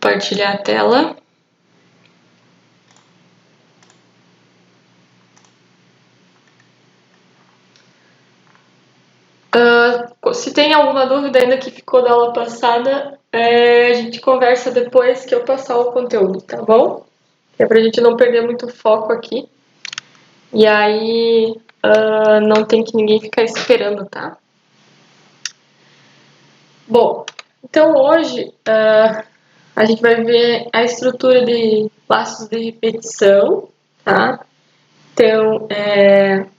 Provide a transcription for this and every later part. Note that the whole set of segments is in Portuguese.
compartilhar a tela. Se tem alguma dúvida ainda que ficou da aula passada, a gente conversa depois que eu passar o conteúdo, tá bom? É pra gente não perder muito foco aqui. E aí não tem que ninguém ficar esperando, tá? Bom, então hoje a gente vai ver a estrutura de laços de repetição, tá? Então,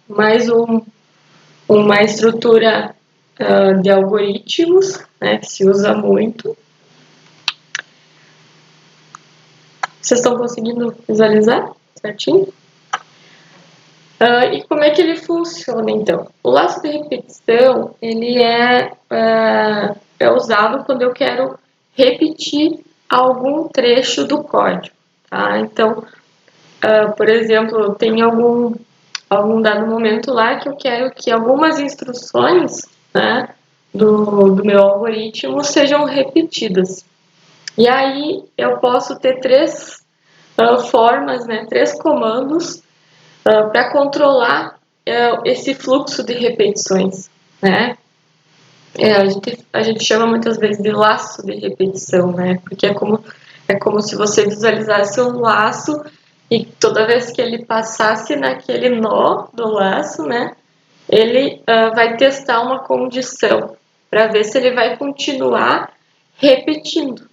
mais uma estrutura de algoritmos, né, que se usa muito. Vocês estão conseguindo visualizar certinho? E como é que ele funciona, então? O laço de repetição, ele é usado quando eu quero repetir algum trecho do código, tá? Então, por exemplo, tem algum dado momento lá que eu quero que algumas instruções, né, do meu algoritmo sejam repetidas. E aí eu posso ter três formas, né, três comandos para controlar esse fluxo de repetições, né? A gente chama muitas vezes de laço de repetição, né? Porque é como se você visualizasse um laço e toda vez que ele passasse naquele nó do laço, né? Ele vai testar uma condição para ver se ele vai continuar repetindo,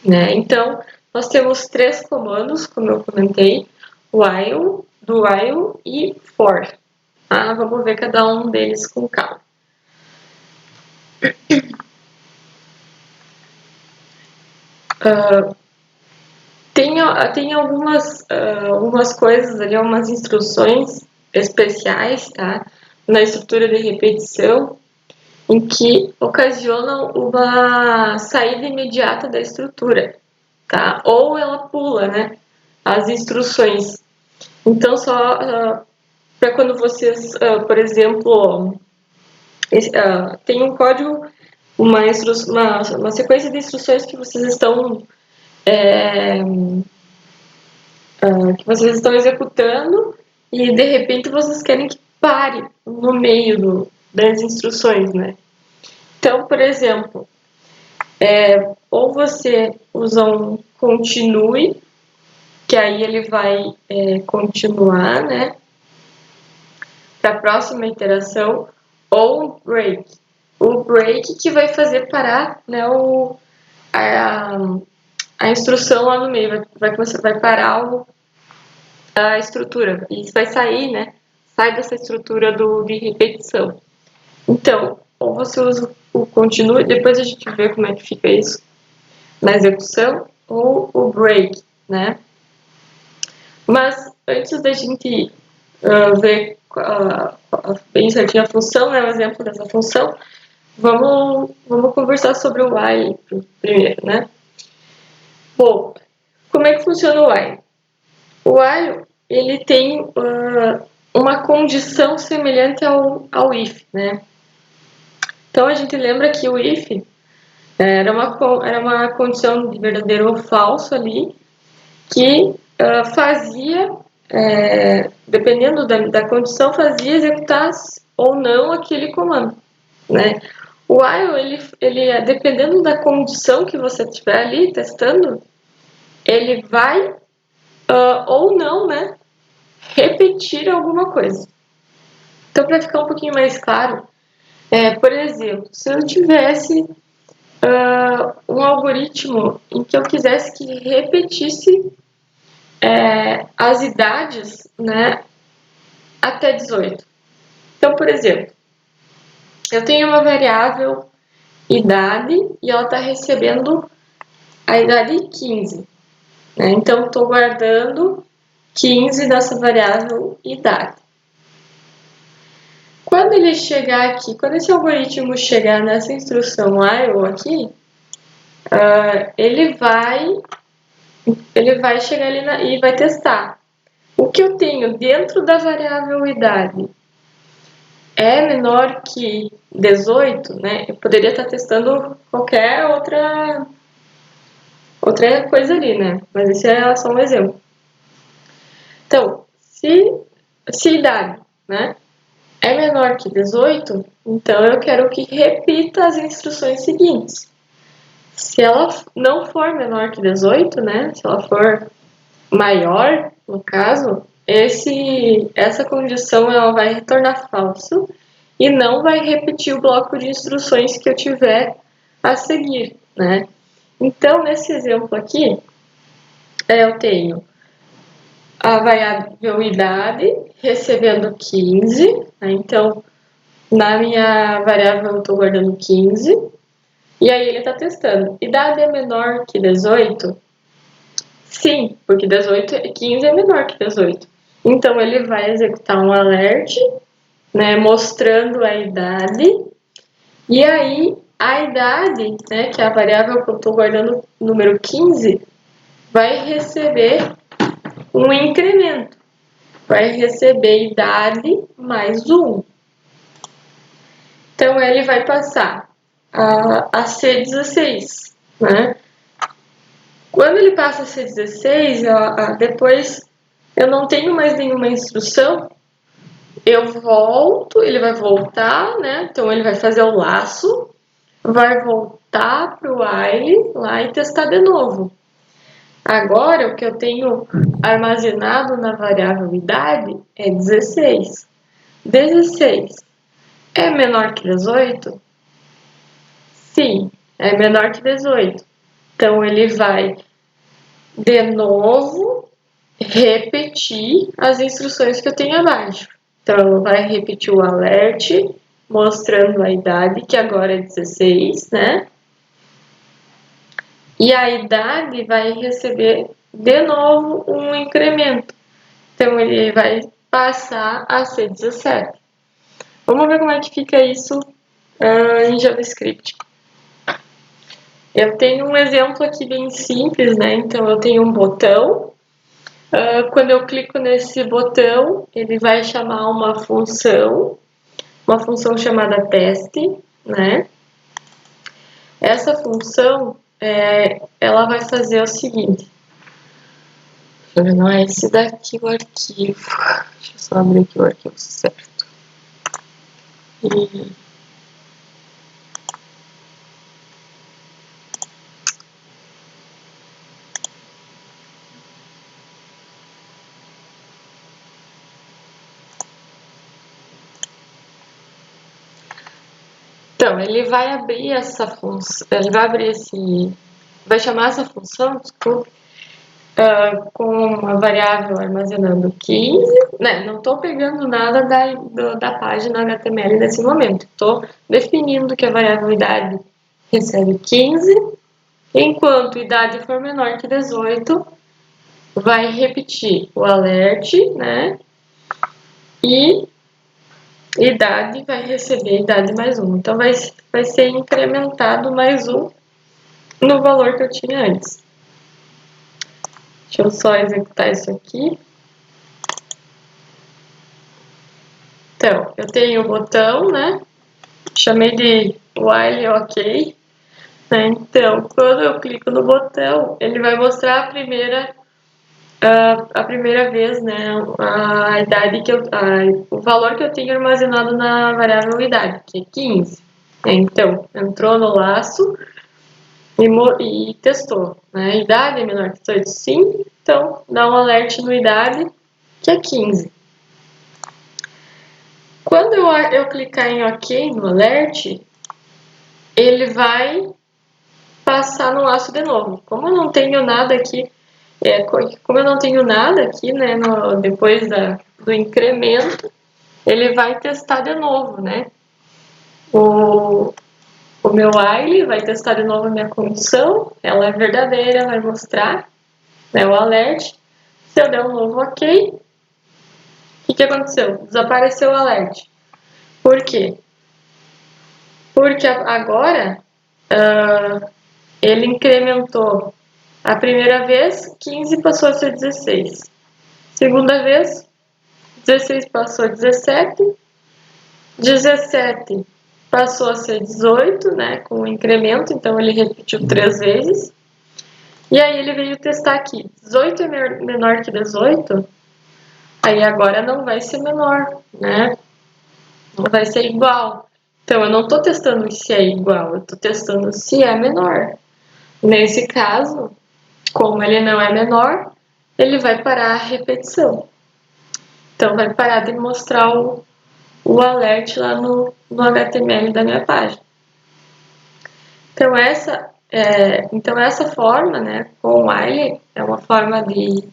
né? Então, nós temos três comandos, como eu comentei, while, do while e for. Vamos ver cada um deles com calma. Tem algumas coisas ali, algumas instruções especiais, tá? Na estrutura de repetição, em que ocasionam uma saída imediata da estrutura, tá? Ou ela pula, né? As instruções. Então, só para quando vocês, por exemplo, tem um código, uma sequência de instruções que vocês estão executando e de repente vocês querem que pare no meio das instruções, né? Então, por exemplo, ou você usa um continue, que aí ele vai continuar, né, para a próxima iteração, ou um break. O break que vai fazer parar, né, a instrução lá no meio, vai parar a estrutura, e isso vai sair, né, sai dessa estrutura de repetição. Então, ou você usa o continue, depois a gente vê como é que fica isso na execução, ou o break, né. Mas antes da gente ver bem certinho a função, né, o exemplo dessa função, vamos conversar sobre o while primeiro, né. Bom, como é que funciona o while? O while, ele tem uma condição semelhante ao if, né. Então a gente lembra que o if era uma condição de verdadeiro ou falso ali, que fazia, dependendo da condição, fazia executar ou não aquele comando, né? O while, ele dependendo da condição que você estiver ali testando, ele vai ou não, né, repetir alguma coisa. Então, para ficar um pouquinho mais claro, por exemplo, se eu tivesse um algoritmo em que eu quisesse que repetisse as idades, né, até 18. Então, por exemplo, eu tenho uma variável idade e ela está recebendo a idade 15. Né? Então, estou guardando 15 dessa variável idade. Quando ele chegar aqui, quando esse algoritmo chegar nessa instrução while aqui, ele vai chegar ali e vai testar. O que eu tenho dentro da variável idade é menor que 18, né? Eu poderia estar testando qualquer outra outra coisa ali, né? Mas esse é só um exemplo. Então, se idade, né, é menor que 18, então eu quero que repita as instruções seguintes. Se ela não for menor que 18, né, se ela for maior, no caso, essa condição ela vai retornar falso e não vai repetir o bloco de instruções que eu tiver a seguir, né? Então, nesse exemplo aqui, eu tenho a variável idade recebendo 15, né? Então, na minha variável eu estou guardando 15, e aí ele está testando. Idade é menor que 18? Sim, porque 15 é menor que 18. Então, ele vai executar um alert, né, mostrando a idade, e aí a idade, né, que é a variável que eu estou guardando, número 15, vai receber um incremento. Vai receber idade mais 1. Então, ele vai passar a ser 16, né? Quando ele passa a ser 16, depois eu não tenho mais nenhuma instrução, eu volto, ele vai voltar, né? Então, ele vai fazer o laço, vai voltar para o while lá e testar de novo. Agora, o que eu tenho armazenado na variável idade é 16. 16 é menor que 18? Sim, é menor que 18. Então, ele vai, de novo, repetir as instruções que eu tenho abaixo. Então, vai repetir o alert, mostrando a idade, que agora é 16, né? E a idade vai receber, de novo, um incremento. Então, ele vai passar a ser 17. Vamos ver como é que fica isso em JavaScript. Eu tenho um exemplo aqui bem simples, né? Então, eu tenho um botão. Quando eu clico nesse botão, ele vai chamar uma função chamada teste, né? Essa função, ela vai fazer o seguinte. Não é esse daqui o arquivo. Deixa eu só abrir aqui o arquivo certo. Então, ele vai abrir essa função, vai chamar essa função, desculpe, com uma variável armazenando 15, né? Não estou pegando nada da página HTML nesse momento, estou definindo que a variável idade recebe 15, enquanto idade for menor que 18, vai repetir o alert, né? E idade vai receber idade mais 1. Então, vai ser incrementado mais 1 no valor que eu tinha antes. Deixa eu só executar isso aqui. Então, eu tenho o botão, né? Chamei de while OK. Né? Então, quando eu clico no botão, ele vai mostrar a primeira vez, né, a idade o valor que eu tenho armazenado na variável idade, que é 15. Então, entrou no laço e testou, né? Idade é menor que 18, sim, então dá um alert no idade, que é 15. Quando eu clicar em OK no alert, ele vai passar no laço de novo. Como eu não tenho nada aqui, né, depois do incremento, ele vai testar de novo, né? O meu while vai testar de novo a minha condição, ela é verdadeira, vai mostrar, né, o alert. Se eu der um novo OK, o que aconteceu? Desapareceu o alert. Por quê? Porque agora ele incrementou a primeira vez, 15 passou a ser 16. Segunda vez, 16 passou a 17. 17 passou a ser 18, né, com o incremento, então ele repetiu 3 vezes. E aí ele veio testar aqui, 18 é menor que 18, aí agora não vai ser menor, né? Vai ser igual. Então eu não estou testando se é igual, eu estou testando se é menor. Nesse caso, como ele não é menor, ele vai parar a repetição. Então vai parar de mostrar o alert lá no HTML da minha página. Então essa forma, né, com o while, é uma forma de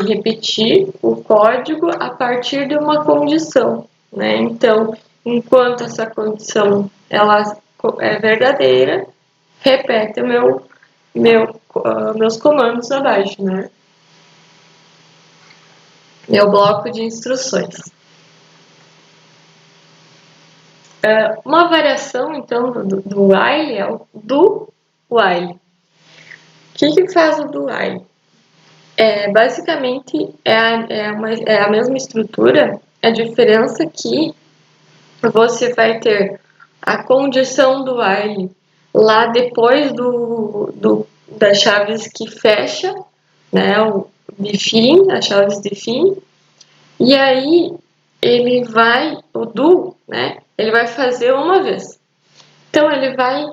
repetir o código a partir de uma condição, né? Então, enquanto essa condição ela é verdadeira, repete meus comandos abaixo, né? Meu bloco de instruções. Uma variação, então, do while é o do while. O que faz o do while? Basicamente, é a mesma estrutura, a diferença que você vai ter a condição do while lá depois das chaves que fecha, né, o de fim, as chaves de fim, e aí o do, né, ele vai fazer uma vez. Então ele vai,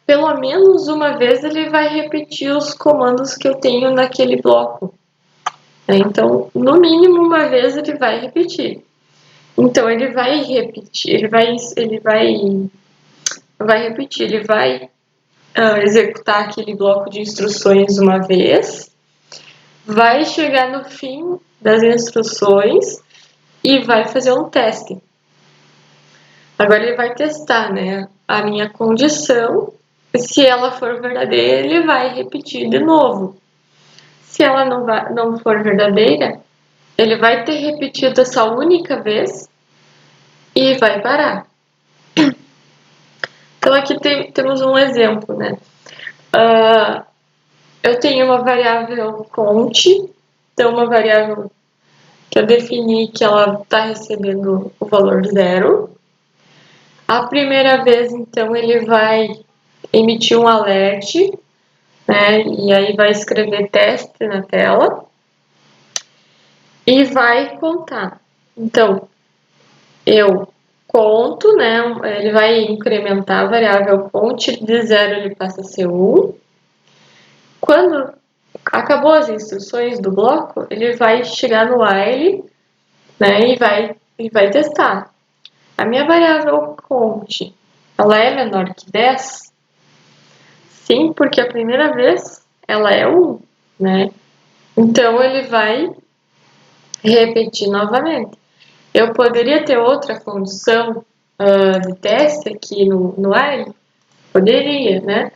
pelo menos uma vez, ele vai repetir os comandos que eu tenho naquele bloco. Então, no mínimo uma vez ele vai repetir. Então ele vai repetir, ele vai executar aquele bloco de instruções uma vez, vai chegar no fim das instruções e vai fazer um teste. Agora ele vai testar, né, a minha condição. Se ela for verdadeira, ele vai repetir de novo. Se ela não for verdadeira, ele vai ter repetido essa única vez e vai parar. Então aqui temos um exemplo, né? Eu tenho uma variável count, então uma variável que eu defini que ela está recebendo o valor 0. A primeira vez, então, ele vai emitir um alert, né? E aí vai escrever teste na tela e vai contar. Então, eu conto, né? Ele vai incrementar a variável count, de 0 ele passa a ser 1. Quando acabou as instruções do bloco, ele vai chegar no while, né? E vai testar. A minha variável count, ela é menor que 10? Sim, porque a primeira vez ela é 1, né? Então ele vai repetir novamente. Eu poderia ter outra condição de teste aqui no while? Poderia, né?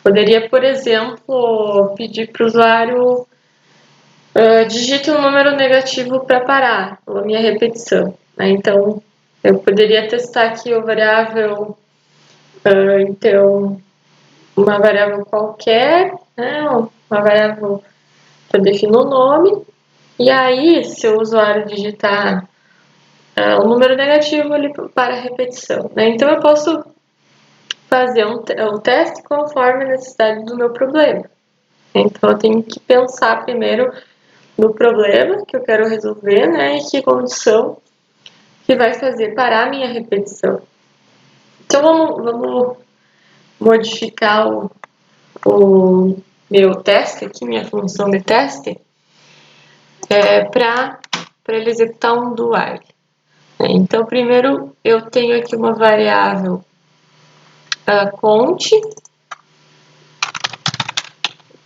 Poderia, por exemplo, pedir para o usuário digite um número negativo para parar a minha repetição, né? Então, eu poderia testar aqui a variável, então, uma variável qualquer, né? Uma variável que eu defino o nome, e aí, se o usuário digitar o número negativo, ele para a repetição, né? Então, eu posso fazer um teste conforme a necessidade do meu problema. Então, eu tenho que pensar primeiro no problema que eu quero resolver, né? E que condição que vai fazer parar a minha repetição. Então, vamos modificar o meu teste aqui, minha função de teste, para ele executar um do while. Então, primeiro eu tenho aqui uma variável count,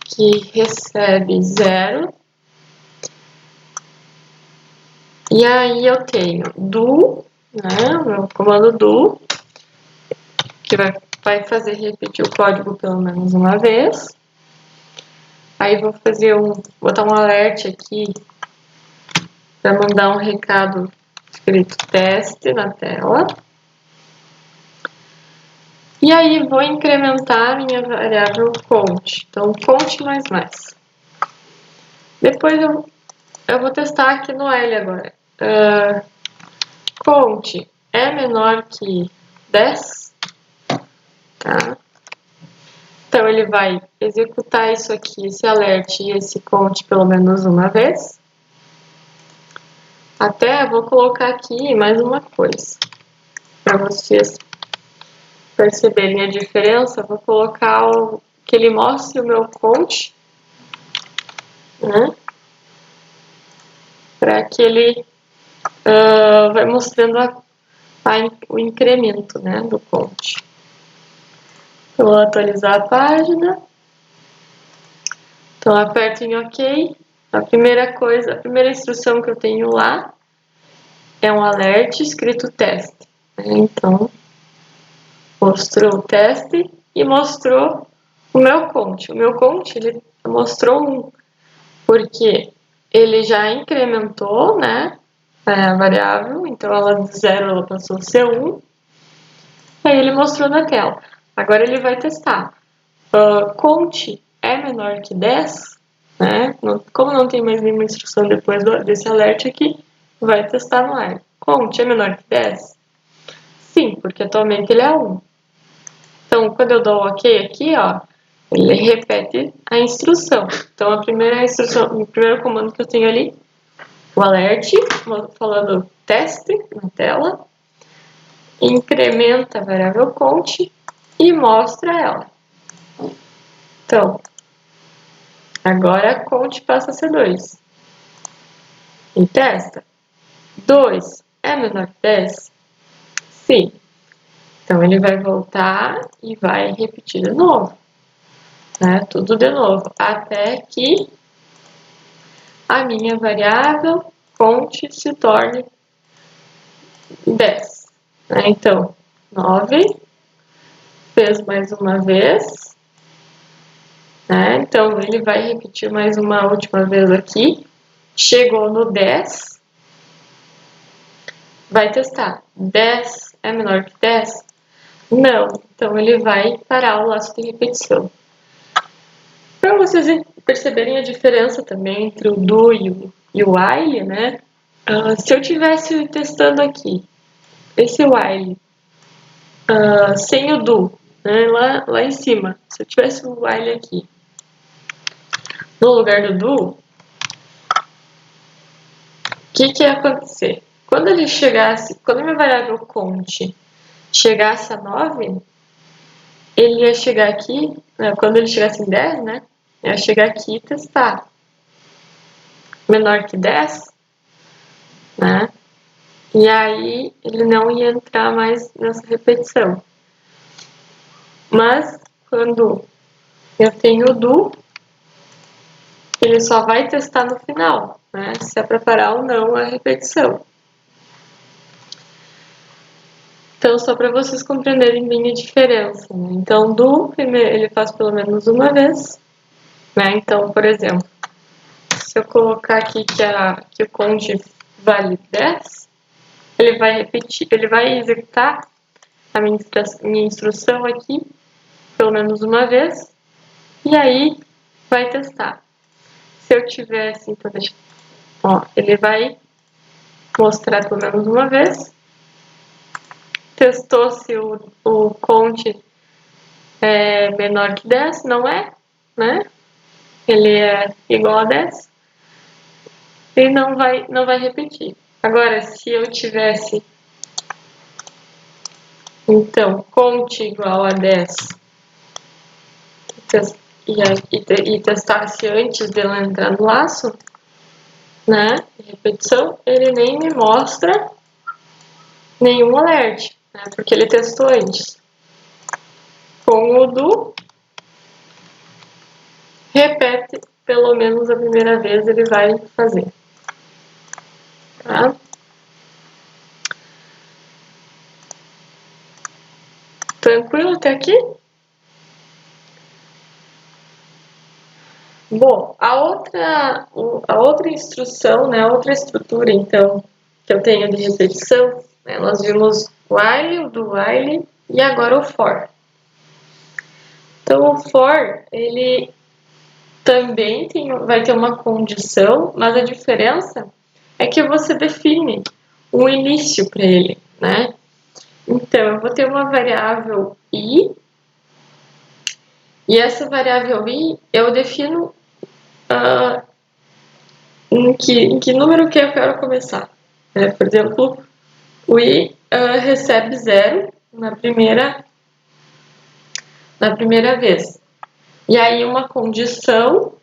que recebe 0. E aí eu tenho do, né, o meu comando do, que vai fazer repetir o código pelo menos uma vez. Aí vou botar um alert aqui para mandar um recado escrito teste na tela. E aí vou incrementar a minha variável count. Então, count mais. Depois eu vou testar aqui no L agora. Count é menor que 10? tá? Então, ele vai executar isso aqui, esse alert e esse count pelo menos uma vez. Até vou colocar aqui mais uma coisa, para vocês perceberem a diferença. Vou colocar que ele mostre o meu count, né? Para que ele vai mostrando o incremento, né, do count. Eu vou atualizar a página. Então, aperto em OK. A primeira instrução que eu tenho lá é um alert escrito teste. Então, mostrou o teste e mostrou o meu count. O meu count, ele mostrou 1, porque ele já incrementou, né, a variável. Então, ela de 0 ela passou a ser 1. E aí ele mostrou na tela. Agora ele vai testar. Count é menor que 10, né? Como não tem mais nenhuma instrução depois desse alert aqui, vai testar no ar. Count é menor que 10? Sim, porque atualmente ele é 1. Então, quando eu dou OK aqui, ó, ele repete a instrução. Então, a primeira instrução, o primeiro comando que eu tenho ali, o alert, falando teste na tela, incrementa a variável count e mostra ela. Então, agora a count passa a ser 2. E testa. 2 é menor que 10? Sim. Então, ele vai voltar e vai repetir de novo. Né? Tudo de novo. Até que a minha variável count se torne 10. Né? Então, 9. Fez mais uma vez. Né? Então, ele vai repetir mais uma última vez aqui. Chegou no 10. Vai testar. 10 é menor que 10? Não. Então, ele vai parar o laço de repetição. Para vocês perceberem a diferença também entre o do e o while, né? Se eu tivesse testando aqui esse while sem o do, né? lá em cima, se eu tivesse o while aqui no lugar do do, o que ia acontecer? Quando ele chegasse, quando a minha variável count chegasse a 9, ele ia chegar aqui, né? Quando ele chegasse em 10, né? Ia chegar aqui e testar. Menor que 10, né? E aí ele não ia entrar mais nessa repetição. Mas quando eu tenho o do, ele só vai testar no final, né? Se é para parar ou não a repetição. Então, só para vocês compreenderem bem a diferença, né? Então, do primeiro ele faz pelo menos uma vez, né? Então, por exemplo, se eu colocar aqui que o count vale 10, ele vai repetir, ele vai executar a minha instrução aqui pelo menos uma vez, e aí vai testar. Se eu tivesse, então, ele vai mostrar pelo menos uma vez, testou se o count é menor que 10, não é, né? Ele é igual a 10, e não vai repetir. Agora, se eu tivesse, então, count igual a 10, e testasse antes dela entrar no laço, né, repetição, ele nem me mostra nenhum alert, né, porque ele testou antes. Com o do, repete pelo menos a primeira vez, ele vai fazer. Tá? Tranquilo até aqui? Bom, a outra instrução, né, a outra estrutura, então, que eu tenho de repetição, né, nós vimos o while, o do while e agora o for. Então, o for, ele também vai ter uma condição, mas a diferença é que você define um início para ele, né? Então, eu vou ter uma variável i, E essa variável i eu defino em que número que eu quero começar. Por exemplo, o i recebe 0 na primeira vez. E aí uma condição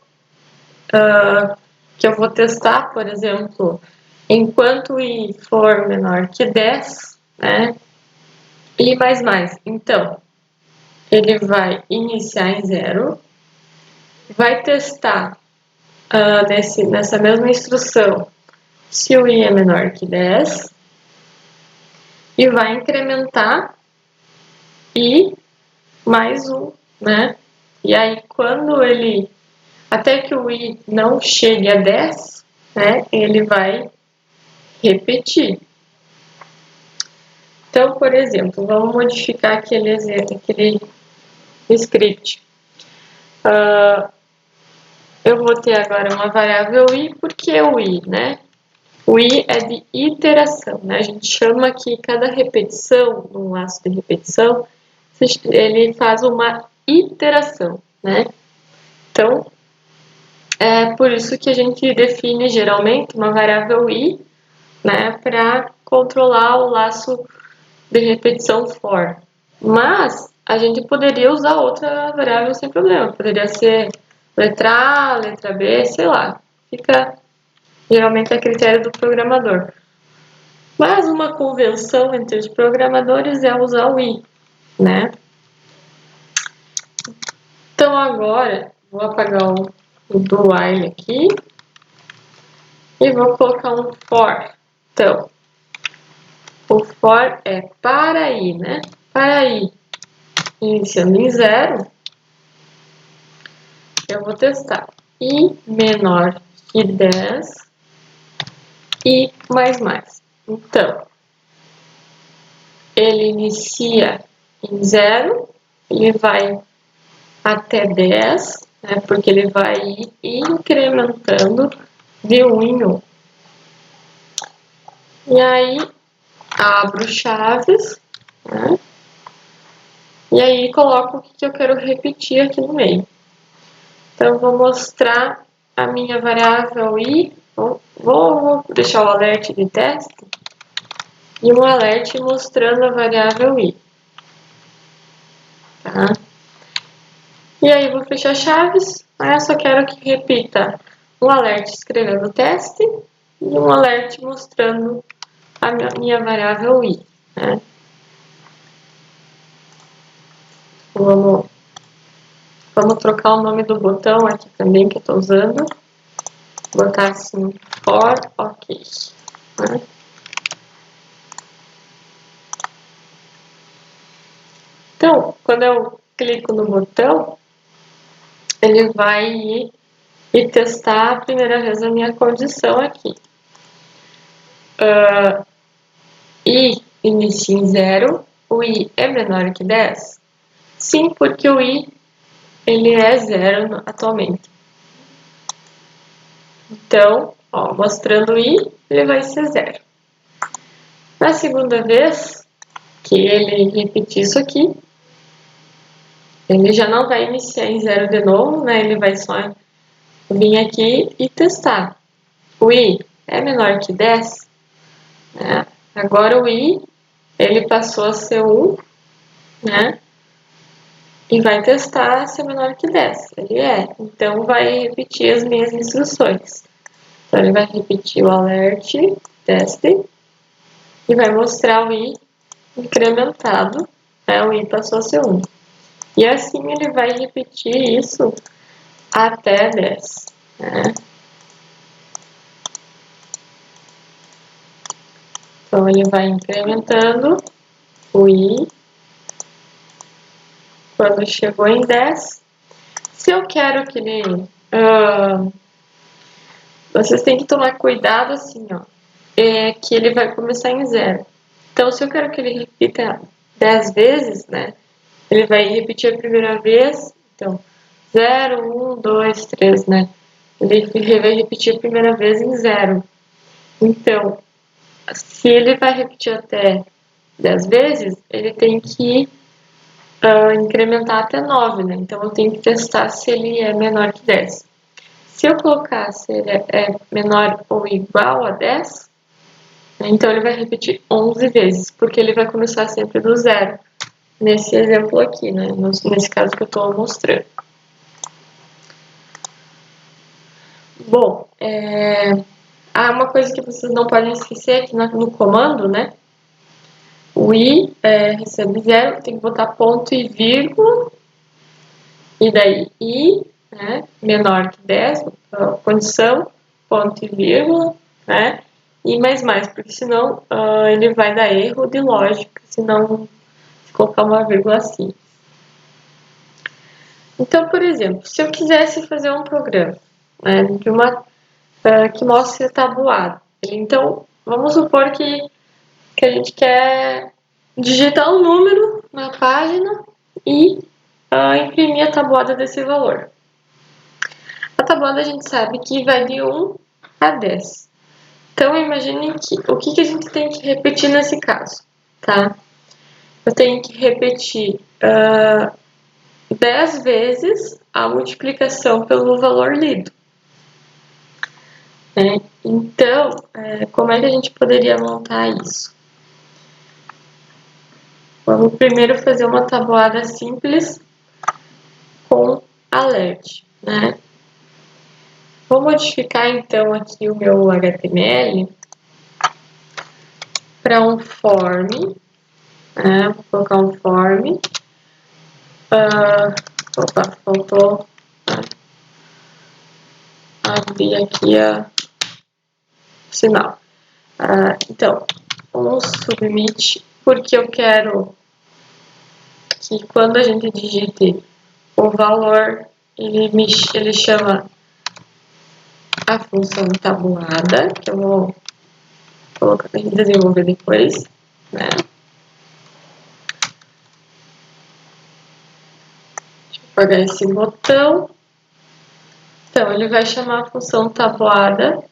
que eu vou testar, por exemplo, enquanto i for menor que 10, né? I mais. Então, ele vai iniciar em 0, vai testar nessa mesma instrução se o i é menor que 10 e vai incrementar i mais 1, né? E aí, até que o i não chegue a 10, né, ele vai repetir. Então, por exemplo, vamos modificar aquele script. Eu vou ter agora uma variável i, porque o i, né? O i é de iteração, né? A gente chama que cada repetição, num laço de repetição, ele faz uma iteração, né? Então, é por isso que a gente define geralmente uma variável i, né, para controlar o laço de repetição for. Mas a gente poderia usar outra variável sem problema. Poderia ser letra A, letra B, sei lá. Fica geralmente a critério do programador. Mas uma convenção entre os programadores é usar o i, né? Então agora vou apagar o do while aqui e vou colocar um for. Então, o for é para i, né? Para i iniciando em 0, eu vou testar i menor que 10 e mais. Então, ele inicia em 0, ele vai até 10, né, porque ele vai ir incrementando de 1 em 1. E aí, abro chaves, né, e aí coloco o que eu quero repetir aqui no meio. Então, eu vou mostrar a minha variável i, vou deixar o alert de teste, e um alert mostrando a variável i. Tá? E aí, vou fechar chaves, eu só quero que repita um alert escrevendo teste e um alert mostrando a minha variável i. Né? Vamos trocar o nome do botão aqui também que eu estou usando. Vou botar assim, for ok. Né? Então, quando eu clico no botão, ele vai ir e testar a primeira vez a minha condição aqui. I inicia em 0, o i é menor que 10? Sim, porque o i ele é 0 atualmente. Então, ó, mostrando o i, ele vai ser 0. Na segunda vez que ele repetir isso aqui, ele já não vai iniciar em 0 de novo, né? Ele vai só vir aqui e testar. O i é menor que 10? Né? Agora o i, ele passou a ser 1, né? E vai testar se é menor que 10. Ele é. Então, vai repetir as minhas instruções. Então, ele vai repetir o alert, teste, e vai mostrar o i incrementado, né? O i passou a ser 1. E assim ele vai repetir isso até 10. Né? Então, ele vai incrementando o i. Quando chegou em 10, se eu quero que ele... vocês têm que tomar cuidado assim, ó, que ele vai começar em 0. Então, se eu quero que ele repita 10 vezes, né, ele vai repetir a primeira vez, então, 0, 1, 2, 3, né, ele vai repetir a primeira vez em 0. Então, se ele vai repetir até 10 vezes, ele tem que incrementar até 9, né? Então eu tenho que testar se ele é menor que 10. Se eu colocar se ele é menor ou igual a 10, então ele vai repetir 11 vezes, porque ele vai começar sempre do zero, nesse exemplo aqui, né? Nesse caso que eu estou mostrando. Bom, uma coisa que vocês não podem esquecer aqui no comando, né? O i recebe 0, tem que botar ponto e vírgula, e daí i, né, menor que 10, condição, ponto e vírgula, né? E mais, porque senão ele vai dar erro de lógica, se colocar uma vírgula assim. Então, por exemplo, se eu quisesse fazer um programa, né, que mostre tabuado, então vamos supor que a gente quer digitar um número na página e imprimir a tabuada desse valor. A tabuada a gente sabe que vai de 1 a 10. Então, imagine o que a gente tem que repetir nesse caso, tá? Eu tenho que repetir 10 vezes a multiplicação pelo valor lido. Né? Então, como é que a gente poderia montar isso? Vamos primeiro fazer uma tabuada simples com alert, né? Vou modificar então aqui o meu HTML para um form, né? Vou colocar um form. Opa, faltou abrir aqui o sinal. Então, um submit, porque eu quero que quando a gente digite o valor, ele chama a função tabuada, que eu vou colocar e desenvolver depois, né? Deixa eu apagar esse botão. Então, ele vai chamar a função tabuada,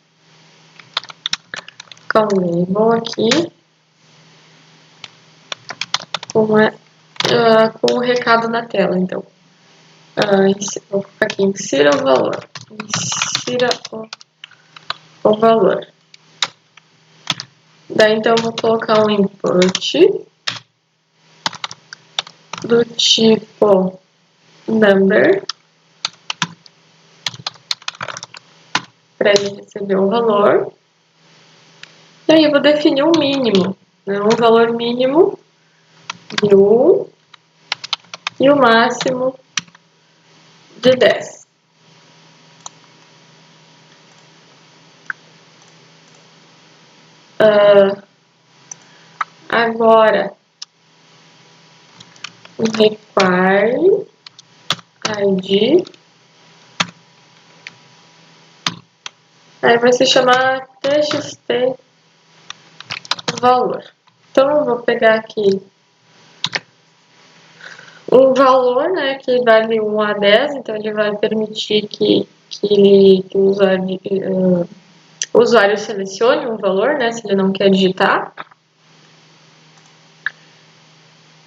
com um label aqui, com o recado na tela, então. Vou colocar aqui, insira o valor. Insira o valor. Daí, então, eu vou colocar um input do tipo number, para ele receber um valor. E aí, eu vou definir um mínimo, né? Um valor mínimo de 1 e o máximo de 10. Agora, o require id, aí vai se chamar txt valor. Então, eu vou pegar aqui um valor, né, que vai de 1 a 10, então ele vai permitir que o usuário selecione um valor, né, se ele não quer digitar.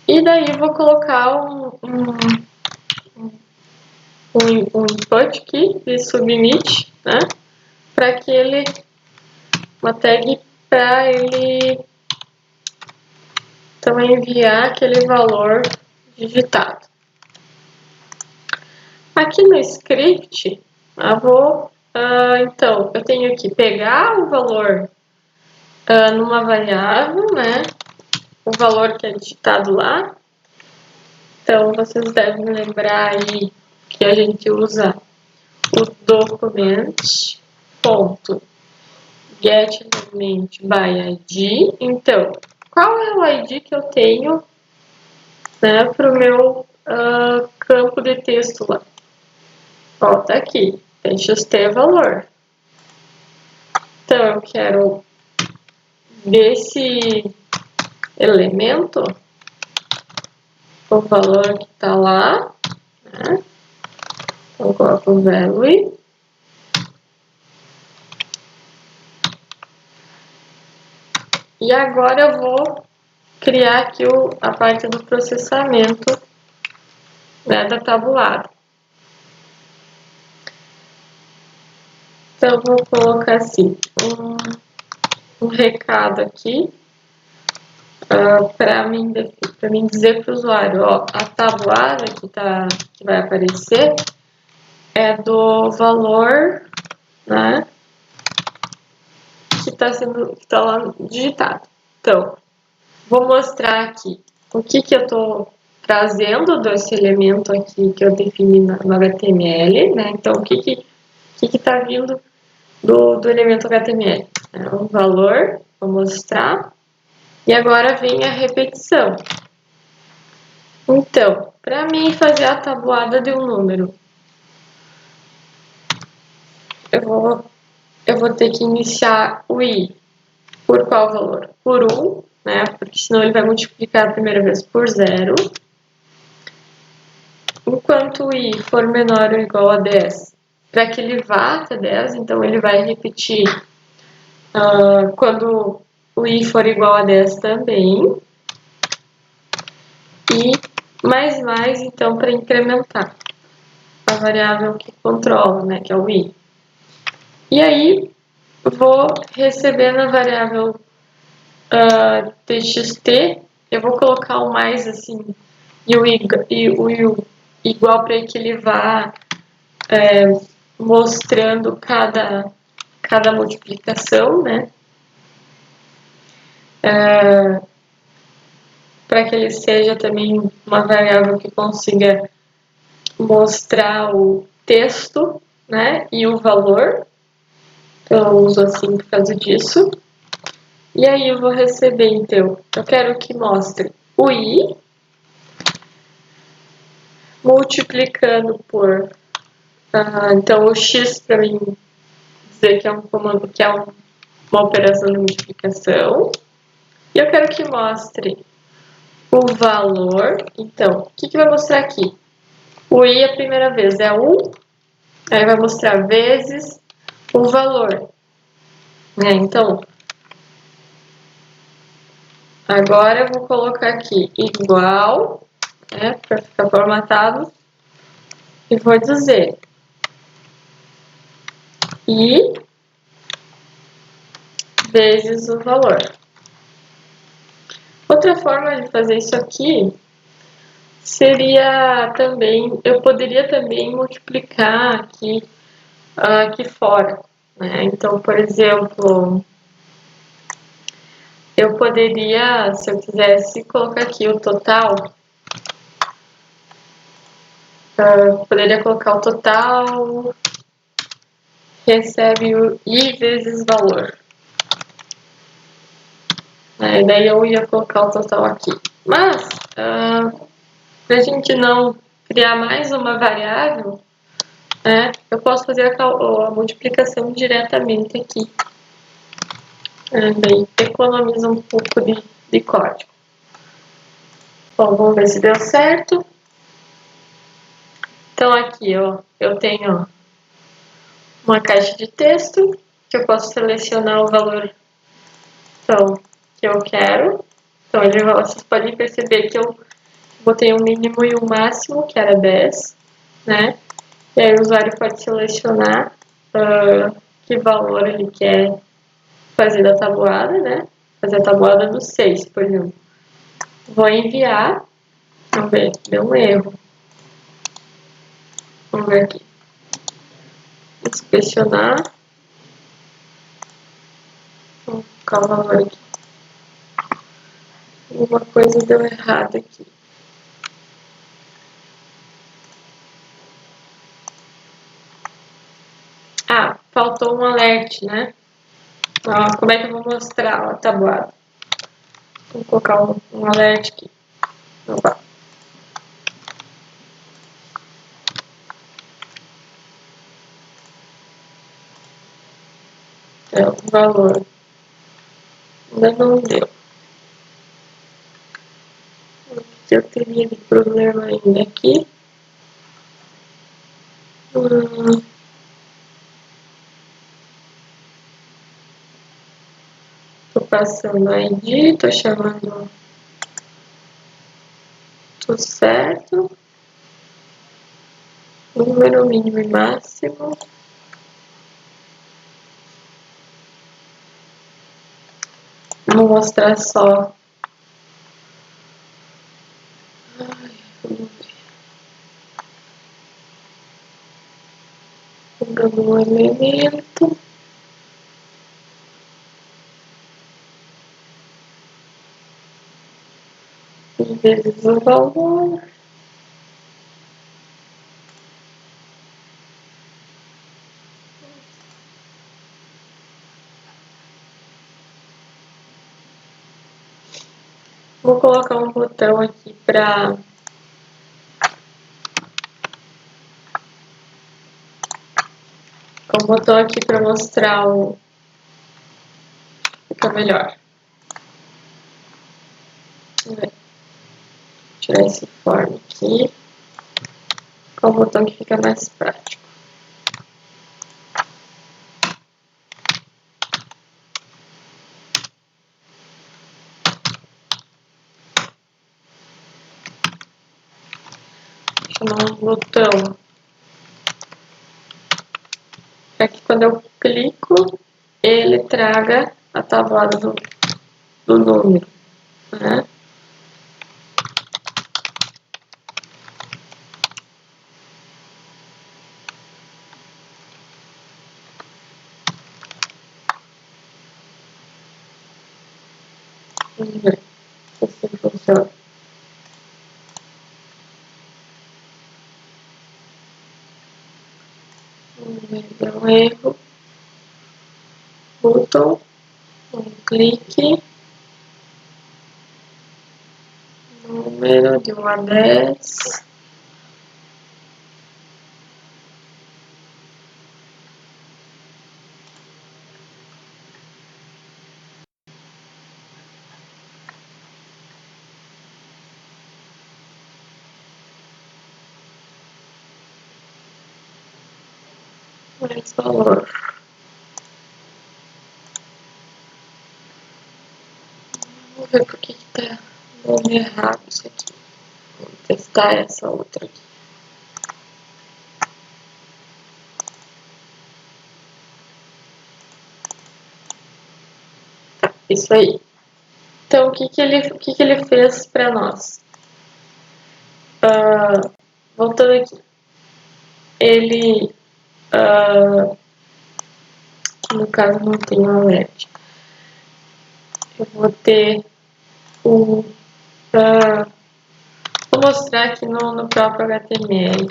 E daí eu vou colocar um input aqui de submit, né, para que ele, uma tag para ele também enviar aquele valor digitado. Aqui no script, então, eu tenho que pegar o valor numa variável, né? O valor que é digitado lá. Então, vocês devem lembrar aí que a gente usa o document.getElement by ID. Então, qual é o ID que eu tenho, né, para o meu campo de texto lá? Ó, tá aqui, txt valor. Então, eu quero desse elemento o valor que está lá, né? Então, eu coloco o value. E agora eu vou criar aqui a parte do processamento né, da tabuada. Então, vou colocar assim, um recado aqui, para mim dizer para o usuário, ó, a tabuada que vai aparecer é do valor, né, que tá lá digitado. Então, vou mostrar aqui o que eu estou trazendo desse elemento aqui que eu defini no HTML, né? Então, o que está vindo do elemento HTML? É o valor, vou mostrar. E agora vem a repetição. Então, para mim fazer a tabuada de um número, eu vou ter que iniciar o i por qual valor? Por 1, né? Porque senão ele vai multiplicar a primeira vez por 0. Enquanto o i for menor ou igual a 10, para que ele vá até 10, então ele vai repetir quando o i for igual a 10 também. E mais, então, para incrementar a variável que controla, né, que é o i. E aí, vou receber na variável txt, eu vou colocar o mais assim, e o igual para que ele vá mostrando cada multiplicação, né? Para que ele seja também uma variável que consiga mostrar o texto, né? E o valor. Eu uso assim por causa disso. E aí eu vou receber, então, eu quero que mostre o i multiplicando por, então o x para mim dizer que é um comando, que é uma operação de multiplicação. E eu quero que mostre o valor. Então, o que vai mostrar aqui? O i a primeira vez é 1, aí vai mostrar vezes o valor. Então, agora eu vou colocar aqui igual, para ficar formatado, e vou dizer i vezes o valor. Outra forma de fazer isso aqui seria também, eu poderia também multiplicar aqui fora, né? Então, por exemplo, eu poderia, se eu quisesse, colocar aqui o total, poderia colocar o total, recebe o i vezes valor. E daí eu ia colocar o total aqui. Mas, para a gente não criar mais uma variável, eu posso fazer a multiplicação diretamente aqui. Daí economiza um pouco de código. Bom, vamos ver se deu certo. Então aqui, ó, eu tenho uma caixa de texto que eu posso selecionar o valor que eu quero. Então vocês podem perceber que eu botei um mínimo e um máximo, que era 10, né? E aí o usuário pode selecionar que valor ele quer fazer da tabuada, né? Fazer a tabuada do 6, por exemplo. Vou enviar. Vamos ver, deu um erro. Vamos ver aqui. Inspecionar. Vou colocar o valor aqui. Uma coisa deu errado aqui. Faltou um alert, né? Como é que eu vou mostrar a tabuada? Vou colocar um alert aqui. Opa. O valor ainda não deu. O que eu teria de problema ainda aqui? Tô passando a ID, tô chamando tudo certo. número mínimo e máximo. Vou mostrar só. Pegando um elemento. Vezes o valor. Vou colocar um botão aqui para mostrar o fica melhor. Vou tirar esse form aqui. Com o botão que fica mais prático. Vou chamar um botão para que quando eu clico, ele traga a tabuada do número, né? Vamos ver se assim funciona. Vamos ver, deu um erro. Botão, um clique. Número de 1 a 10. Mais valor. Vamos ver por que tá dando errado isso aqui. Vamos testar essa outra aqui. Tá, isso aí. Então, o que ele fez para nós? Voltando aqui. Ele, no caso, não tem um alert. Eu vou ter o... vou mostrar aqui no próprio HTML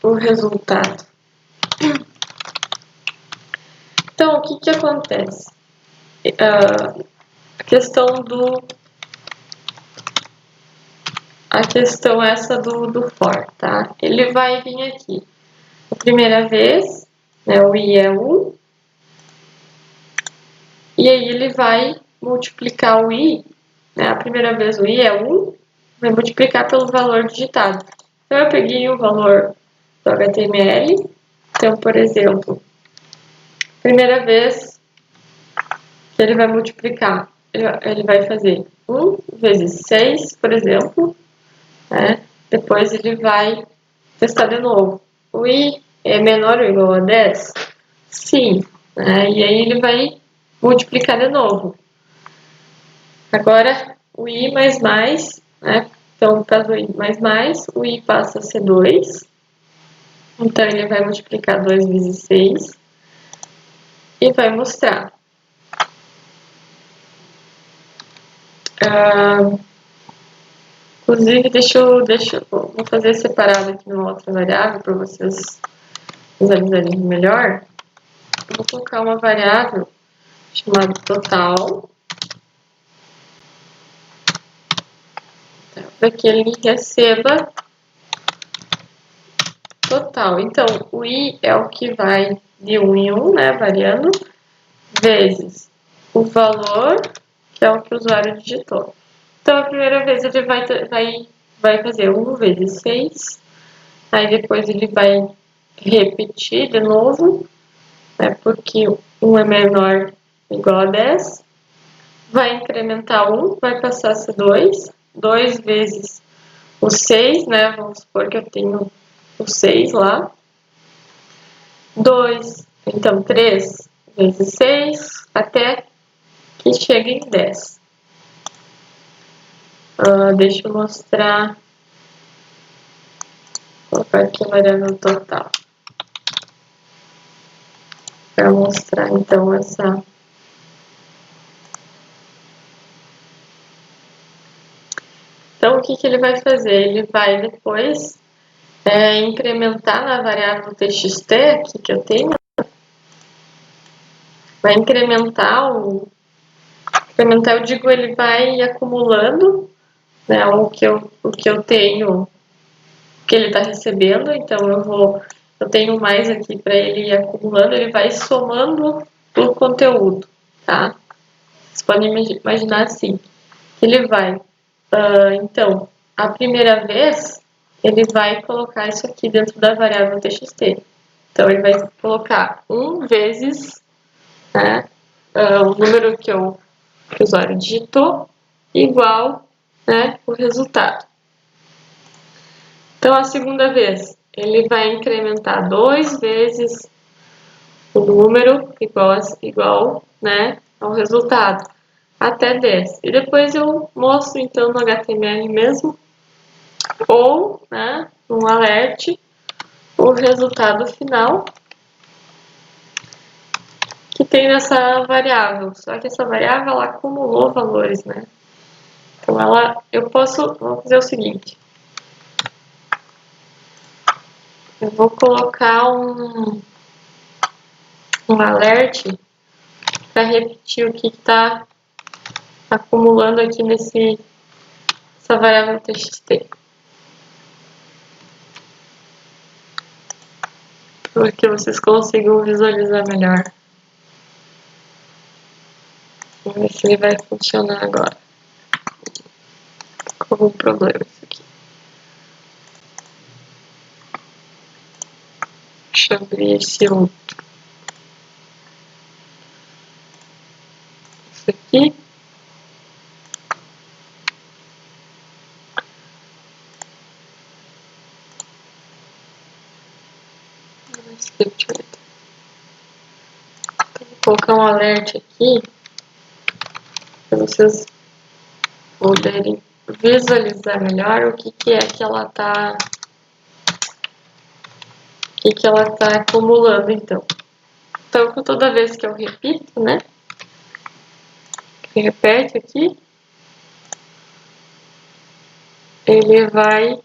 o resultado. Então, o que acontece? A questão essa do for, tá? Ele vai vir aqui. A primeira vez, né, o i é 1. E aí ele vai multiplicar o i, né? A primeira vez o i é 1, vai multiplicar pelo valor digitado. Então, eu peguei o valor do HTML. Então, por exemplo, primeira vez que ele vai multiplicar, ele vai fazer 1 vezes 6, por exemplo, né? Depois ele vai testar de novo. O i é menor ou igual a 10? Sim. Né? E aí ele vai multiplicar de novo. Agora, o i mais mais, né? Então, no caso do i mais mais, o i passa a ser 2. Então, ele vai multiplicar 2 vezes 6 e vai mostrar. Inclusive, vou fazer separado aqui numa outra variável para vocês visualizarem melhor. Eu vou colocar uma variável chamada total, para que ele receba total. Então, o i é o que vai de 1 em 1, né, variando, vezes o valor, que é o que o usuário digitou. Então, a primeira vez ele vai fazer 1 vezes 6, aí depois ele vai repetir de novo, né, porque 1 é menor ou igual a 10, vai incrementar 1, vai passar a ser 2, 2 vezes o 6, né? Vamos supor que eu tenho o 6 lá. 2, então 3 vezes 6, até que chegue em 10. Deixa eu mostrar. Vou colocar aqui a variável total. Para mostrar, então, essa... Então, o que ele vai fazer? Ele vai depois incrementar na variável txt aqui que eu tenho. Vai incrementar Incrementar, eu digo, ele vai acumulando, né, o que eu tenho, o que ele está recebendo. Então, eu tenho mais aqui para ele ir acumulando, ele vai somando o conteúdo, tá? Vocês podem imaginar assim, que ele vai, então, a primeira vez, ele vai colocar isso aqui dentro da variável txt. Então, ele vai colocar 1 vezes, né, o número que o usuário digitou, igual, né, o resultado. Então, a segunda vez, ele vai incrementar 2 vezes o número igual, né, ao resultado, até 10. E depois eu mostro, então, no HTML mesmo, ou, né, um alert, o resultado final que tem nessa variável. Só que essa variável, ela acumulou valores, né? Então, vamos fazer o seguinte. Eu vou colocar um alert para repetir o que está acumulando aqui nessa variável txt. Para que vocês consigam visualizar melhor. Vamos ver se ele vai funcionar agora. Com algum problema isso aqui. Deixa eu abrir esse outro. Isso aqui. Então, vou colocar um alert aqui para vocês poderem visualizar melhor o que é que ela está acumulando, então. Então, toda vez que eu repito, né? Repete aqui, ele vai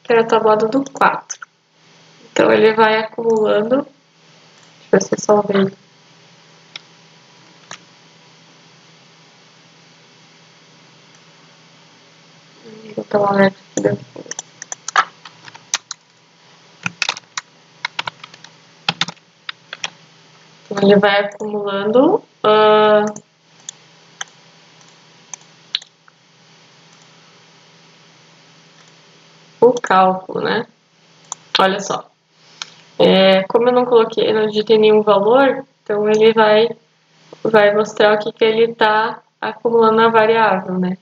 que era a tabuada do 4. Então, ele vai acumulando. Deixa eu ver se eu salvei. Vou botar um alerta aqui depois. Então, ele vai acumulando o cálculo, né? Olha só. Como eu não digitei nenhum valor, então ele vai mostrar o que ele está acumulando na variável, né?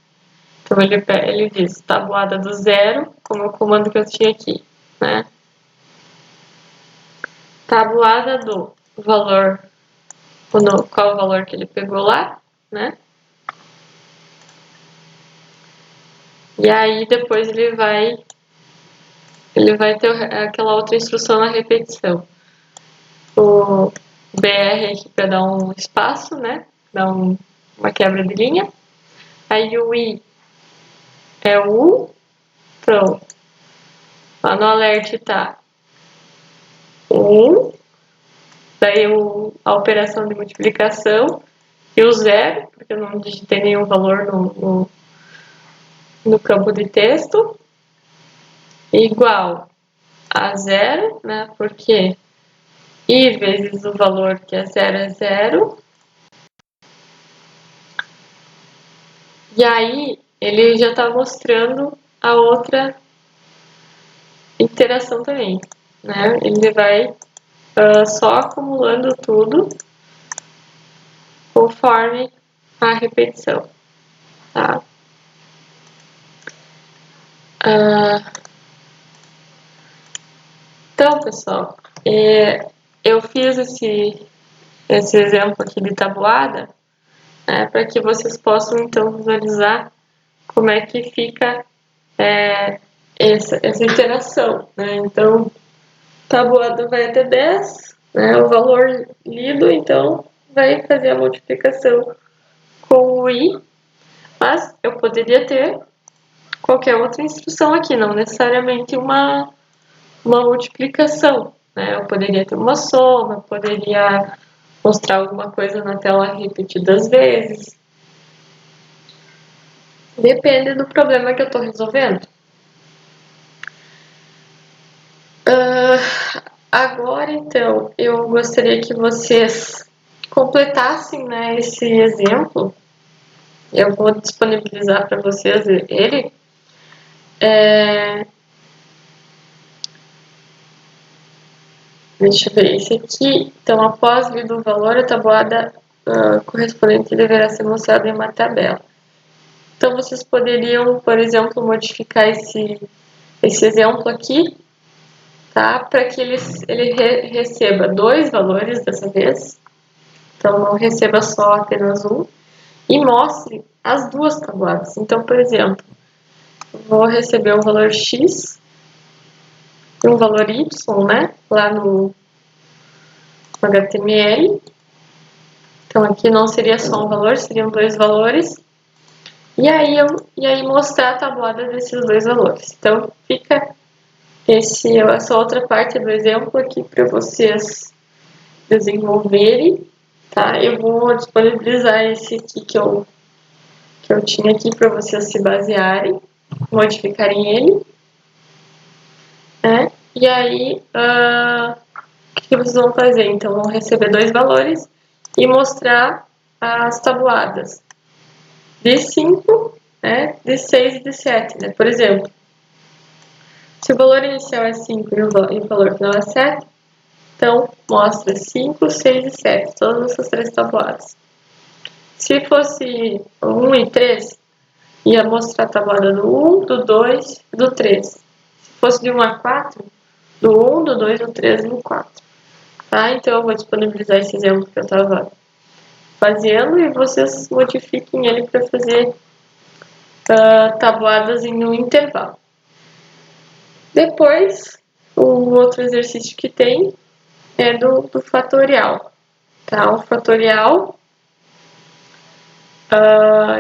Então ele diz tabuada do 0, como é o comando que eu tinha aqui, né? Tabuada do valor, qual o valor que ele pegou lá, né? E aí depois ele vai ter aquela outra instrução na repetição. O BR aqui para dar um espaço, né? Dar uma quebra de linha. Aí o I é o U. Pronto. Lá no alert tá o 1. Daí a operação de multiplicação. E o 0, porque eu não digitei nenhum valor no campo de texto. Igual a 0, né? Porque I vezes o valor que é 0 é 0. E aí, ele já está mostrando a outra interação também, né? Ele vai só acumulando tudo conforme a repetição, tá? Então, pessoal, eu fiz esse exemplo aqui de tabuada, né, para que vocês possam, então, visualizar como é que fica essa interação, né? Então, tabuada vai até 10, né, o valor lido, então, vai fazer a multiplicação com o i, mas eu poderia ter qualquer outra instrução aqui, não necessariamente uma multiplicação, né? Eu poderia ter uma soma, eu poderia mostrar alguma coisa na tela repetidas vezes. Depende do problema que eu estou resolvendo. Agora, então, eu gostaria que vocês completassem, né, esse exemplo. Eu vou disponibilizar para vocês ele. Deixa eu ver esse aqui. Então, após lido o valor, a tabuada correspondente deverá ser mostrada em uma tabela. Então, vocês poderiam, por exemplo, modificar esse exemplo aqui, tá? Para que ele receba 2 valores dessa vez. Então, não receba só apenas um. E mostre as 2 tabuadas. Então, por exemplo, vou receber um valor x e um valor y, né? Lá no HTML. Então, aqui não seria só um valor, seriam 2 valores. E aí mostrar a tabuada desses 2 valores. Então, fica essa outra parte do exemplo aqui para vocês desenvolverem, tá? Eu vou disponibilizar esse aqui que eu tinha aqui para vocês se basearem, modificarem ele, né? E aí, o que vocês vão fazer? Então, vão receber 2 valores e mostrar as tabuadas de 5, né, de 6 e de 7, né? Por exemplo, se o valor inicial é 5 e o valor final é 7, então mostra 5, 6 e 7, todas essas 3 tabuadas. Se fosse 1 e 3, ia mostrar a tabuada do 1, do 2 e do 3. Se fosse de 1 a 4, do 1, do 2, do 3 e do 4. Tá? Então eu vou disponibilizar esse exemplo que eu estava fazendo e vocês modifiquem ele para fazer tabuadas em um intervalo. Depois, o outro exercício que tem é do fatorial. Tá? O fatorial,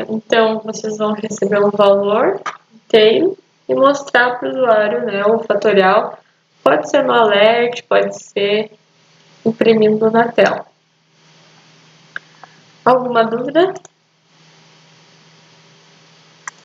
então vocês vão receber um valor inteiro e mostrar para o usuário, né, o fatorial. Pode ser no alert, pode ser imprimindo na tela. Alguma dúvida?